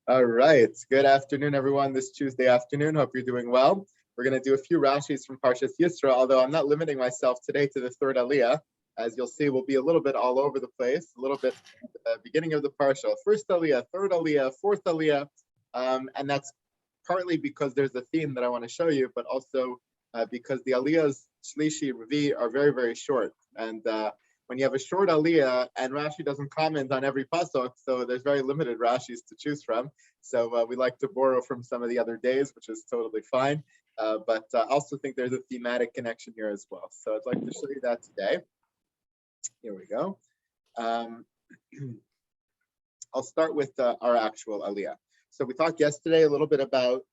All right. Good afternoon, everyone. This Tuesday afternoon. Hope you're doing well. We're going to do a few Rashis from Parshas Yitro, although I'm not limiting myself today to the third Aliyah. As you'll see, we'll be a little bit all over the place, a little bit at the beginning of the Parsha. First Aliyah, third Aliyah, fourth Aliyah. And that's partly because there's a theme that I want to show you, but also because the Aliyahs, Shlishi, Revi, are very, very short. And when you have a short aliyah and Rashi doesn't comment on every pasuk, so there's very limited Rashis to choose from. So we like to borrow from some of the other days, which is totally fine. But I also think there's a thematic connection here as well. So I'd like to show you that today. Here we go. I'll start with our actual aliyah. So we talked yesterday a little bit about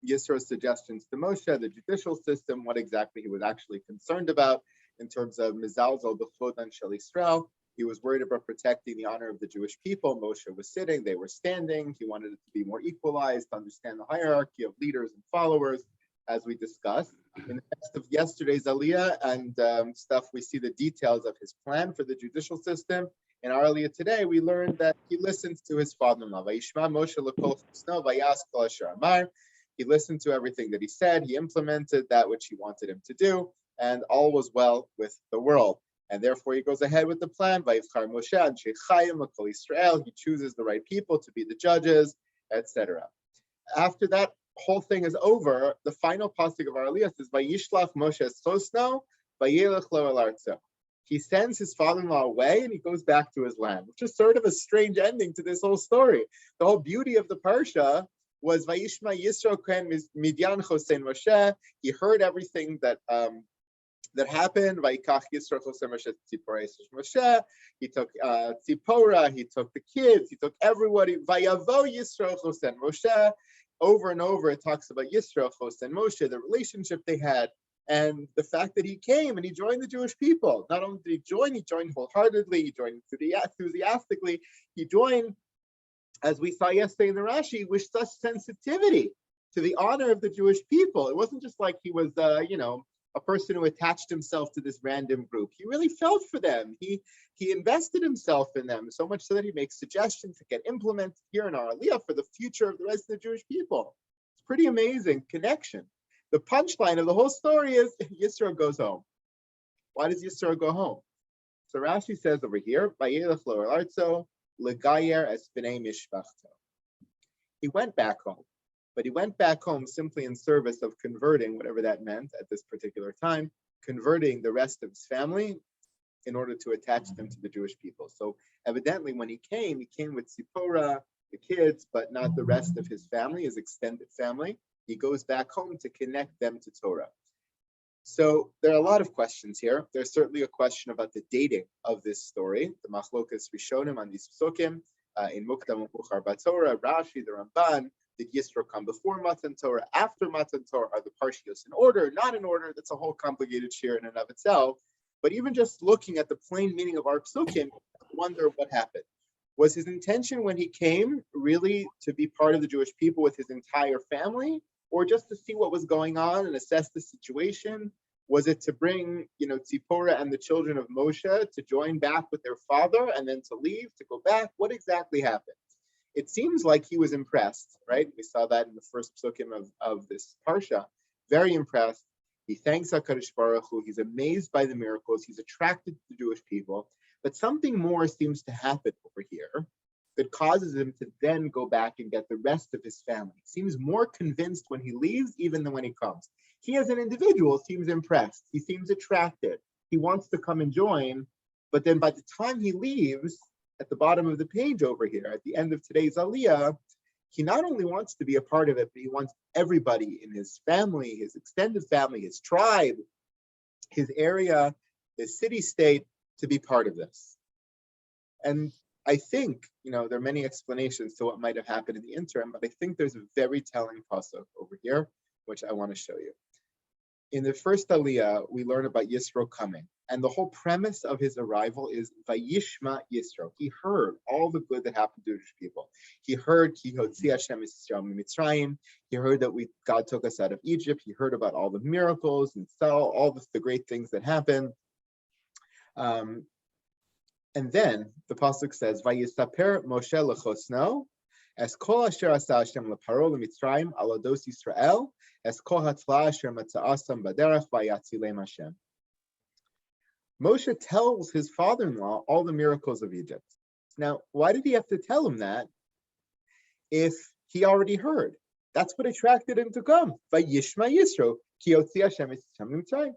Yisro's suggestions to Moshe, the judicial system, what exactly he was actually concerned about in terms of Mizalzel B'chodan Shel Yisrael. He was worried about protecting the honor of the Jewish people. Moshe was sitting, they were standing. He wanted it to be more equalized, to understand the hierarchy of leaders and followers, as we discussed. In the rest of yesterday's aliyah and stuff, we see the details of his plan for the judicial system. In our aliyah today, we learned that he listened to his father-in-law. Vayishma Moshe l'kol chusno vayas kol asher amar. He listened to everything that he said. He implemented that which he wanted him to do, and all was well with the world. And therefore, he goes ahead with the plan. Vayivchar Moshe anshe chayim l'kol Yisrael. He chooses the right people to be the judges, etc. After that whole thing is over, the final pasuk of our aliyah says, "Vayishlach Moshe sosno, vayelech lo el artzo." He sends his father-in-law away and he goes back to his land, which is sort of a strange ending to this whole story. The whole beauty of the parsha was Vayishma Yisro Ken Midyan Chosein Moshe. He heard everything that happened. Vayikach Yisro Chosein Moshe Tzipora Moshe. He took Tzipora. He took the kids. He took everybody. Vayavo Yisro Chosein Moshe. Over and over, it talks about Yisro Chosein Moshe, the relationship they had, and the fact that he came and he joined the Jewish people. Not only did he joined wholeheartedly. He joined enthusiastically. He joined, as we saw yesterday in the Rashi, with such sensitivity to the honor of the Jewish people. It wasn't just like he was, a person who attached himself to this random group. He really felt for them. He invested himself in them, so much so that he makes suggestions that get implemented here in our aliyah for the future of the rest of the Jewish people. It's pretty amazing connection. The punchline of the whole story is Yisro goes home. Why does Yisro go home? So Rashi says over here, Vayelech lo el artzo, legayer es bnei mishpachto. He went back home, but he went back home simply in service of converting, whatever that meant at this particular time, converting the rest of his family in order to attach them to the Jewish people. So evidently when he came with Tzipora, the kids, but not the rest of his family, his extended family. He goes back home to connect them to Torah. So there are a lot of questions here. There's certainly a question about the dating of this story. The Machlokas Rishonim on these psukim, in Mukdam and Bukhar Batorah, Rashi, the Ramban. Did Yisro come before Matan Torah, after Matan Torah? Are the Parshios in order, not in order? That's a whole complicated shir in and of itself. But even just looking at the plain meaning of our psukim, I wonder what happened. Was his intention when he came really to be part of the Jewish people with his entire family, or just to see what was going on and assess the situation? Was it to bring, Tzipora and the children of Moshe to join back with their father and then to leave, to go back? What exactly happened? It seems like he was impressed, right? We saw that in the first psukim of this parsha. Very impressed. He thanks HaKadosh Baruch Hu. He's amazed by the miracles. He's attracted to the Jewish people. But something more seems to happen over here that causes him to then go back and get the rest of his family. He seems more convinced when he leaves even than when he comes. He as an individual seems impressed. He seems attracted. He wants to come and join. But then by the time he leaves, at the bottom of the page over here, at the end of today's aliyah, he not only wants to be a part of it, but he wants everybody in his family, his extended family, his tribe, his area, his city-state to be part of this. And I think, there are many explanations to what might have happened in the interim, but I think there's a very telling pasuk over here, which I want to show you. In the first aliyah, we learn about Yisro coming. And the whole premise of his arrival is Vayishma Yisro. He heard all the good that happened to Jewish people. He heard Ki Hotzi Hashem Yisrael Mitzrayim. He heard that God took us out of Egypt. He heard about all the miracles and all the great things that happened. And then the pasuk says, "Vayisaper Moshe lechosno, es kol asher asa Hashem leparo lemitzrayim al ados Yisrael, es kol hatzla asher matza'asam baderech vayatzilem Hashem." Moshe tells his father-in-law all the miracles of Egypt. Now, why did he have to tell him that if he already heard? That's what attracted him to come. Vayishma Yitro, ki yotzi Hashem es Hashem mitzrayim.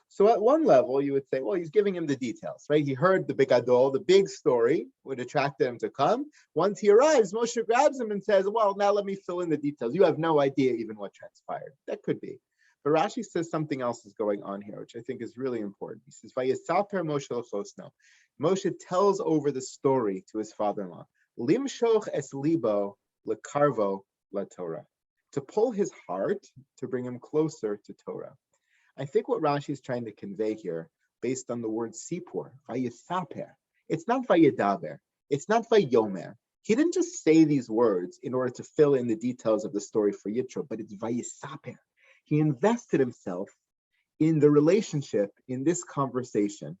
So at one level, you would say, well, he's giving him the details, right? He heard the big adol, the big story, would attract him to come. Once he arrives, Moshe grabs him and says, well, now let me fill in the details. You have no idea even what transpired. That could be. But Rashi says something else is going on here, which I think is really important. He says, Vayisaper Moshe l'chosno. Moshe tells over the story to his father-in-law. Limshoch es libo lekarvo la Torah. To pull his heart, to bring him closer to Torah. I think what Rashi is trying to convey here, based on the word sipur, vayisaper, it's not vayidaber, it's not vayomer. He didn't just say these words in order to fill in the details of the story for Yitro, but it's vayisaper. He invested himself in the relationship, in this conversation,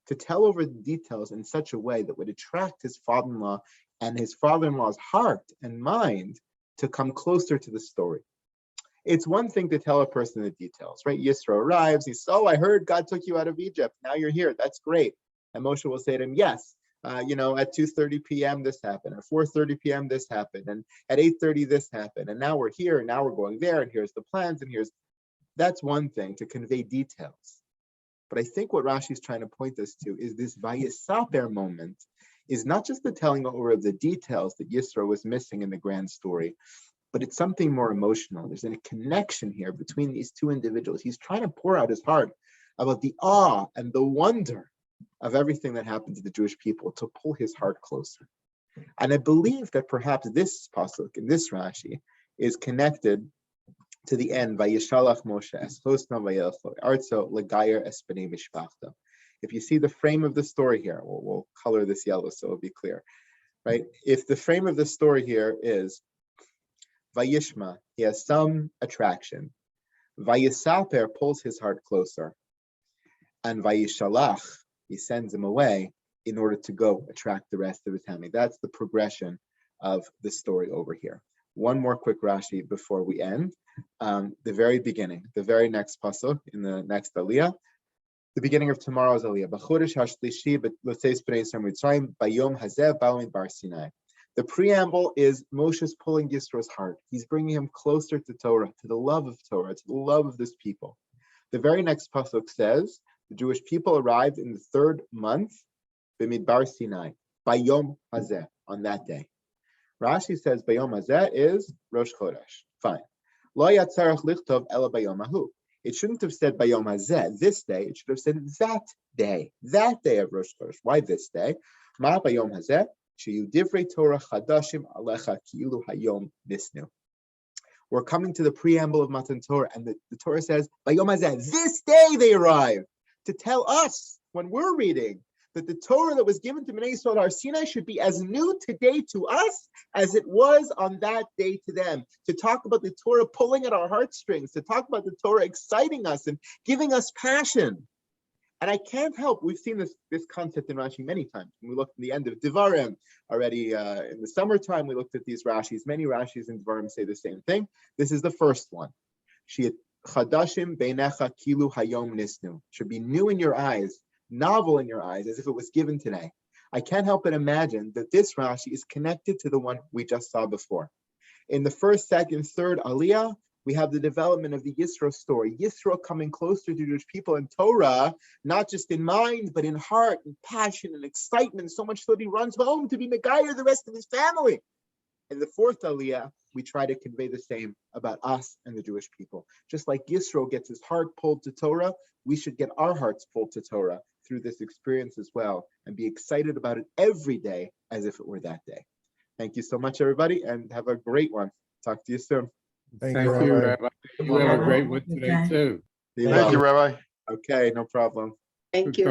to tell over the details in such a way that would attract his father-in-law and his father-in-law's heart and mind to come closer to the story. It's one thing to tell a person the details, right? Yitro arrives, he says, oh, I heard God took you out of Egypt. Now you're here. That's great. And Moshe will say to him, yes, at 2:30 p.m. this happened, at 4:30 p.m. this happened, and at 8:30 this happened, and now we're here, and now we're going there, and here's the plans, and that's one thing, to convey details. But I think what Rashi is trying to point us to is this Vayisaper moment is not just the telling over of the details that Yitro was missing in the grand story, but it's something more emotional. There's a connection here between these two individuals. He's trying to pour out his heart about the awe and the wonder of everything that happened to the Jewish people to pull his heart closer. And I believe that perhaps this pasuk in this Rashi is connected to the end, Vayishalach Moshe es chosno vayelcho artzo legayer es bnei mishpachto. If you see the frame of the story here, we'll color this yellow so it'll be clear, right? If the frame of the story here is Vayishma, he has some attraction. Vayisaper pulls his heart closer. And Vayishalach, he sends him away in order to go attract the rest of his family. That's the progression of the story over here. One more quick Rashi before we end. The very beginning, the very next pasuk in the next aliyah, the beginning of tomorrow's aliyah. B'chodesh hashlishi b'lotzeis b'nei Yisrael Mitzrayim bayom hazeh ba'u midbar Sinai. The preamble is Moshe's pulling Yisro's heart. He's bringing him closer to Torah, to the love of Torah, to the love of this people. The very next pasuk says, the Jewish people arrived in the third month, b'midbar Sinai, bayom hazeh, on that day. Rashi says bayom hazeh is Rosh Chodesh. Fine. Lo yatzarach lichtov ela bayom hahu. It shouldn't have said bayom hazeh, this day. It should have said that day of Rosh Chodesh. Why this day? Ma bayom hazeh. Torah chadashim alecha ki'ilu hayom nisnu. We're coming to the preamble of Matan Torah, and the Torah says, "Bayom hazeh," this day they arrive to tell us when we're reading that the Torah that was given to Bnei Yisrael at Har Sinai should be as new today to us as it was on that day to them. To talk about the Torah pulling at our heartstrings, to talk about the Torah exciting us and giving us passion. And I can't help, we've seen this concept in Rashi many times. When we looked at the end of Devarim already in the summertime, we looked at these Rashis. Many Rashis in Devarim say the same thing. This is the first one. Chadashim beinecha kilu hayom nisnu. Should be new in your eyes, novel in your eyes, as if it was given today. I can't help but imagine that this Rashi is connected to the one we just saw before. In the first, second, third aliyah, we have the development of the Yitro story. Yitro coming closer to Jewish people in Torah, not just in mind, but in heart and passion and excitement, so much so that he runs home to be Megayer the rest of his family. In the fourth aliyah, we try to convey the same about us and the Jewish people. Just like Yitro gets his heart pulled to Torah, we should get our hearts pulled to Torah through this experience as well, and be excited about it every day as if it were that day. Thank you so much, everybody, and have a great one. Talk to you soon. Thank you, Rabbi. You have a great one today, too. Thank you, Rabbi. Okay, no problem. Thank you.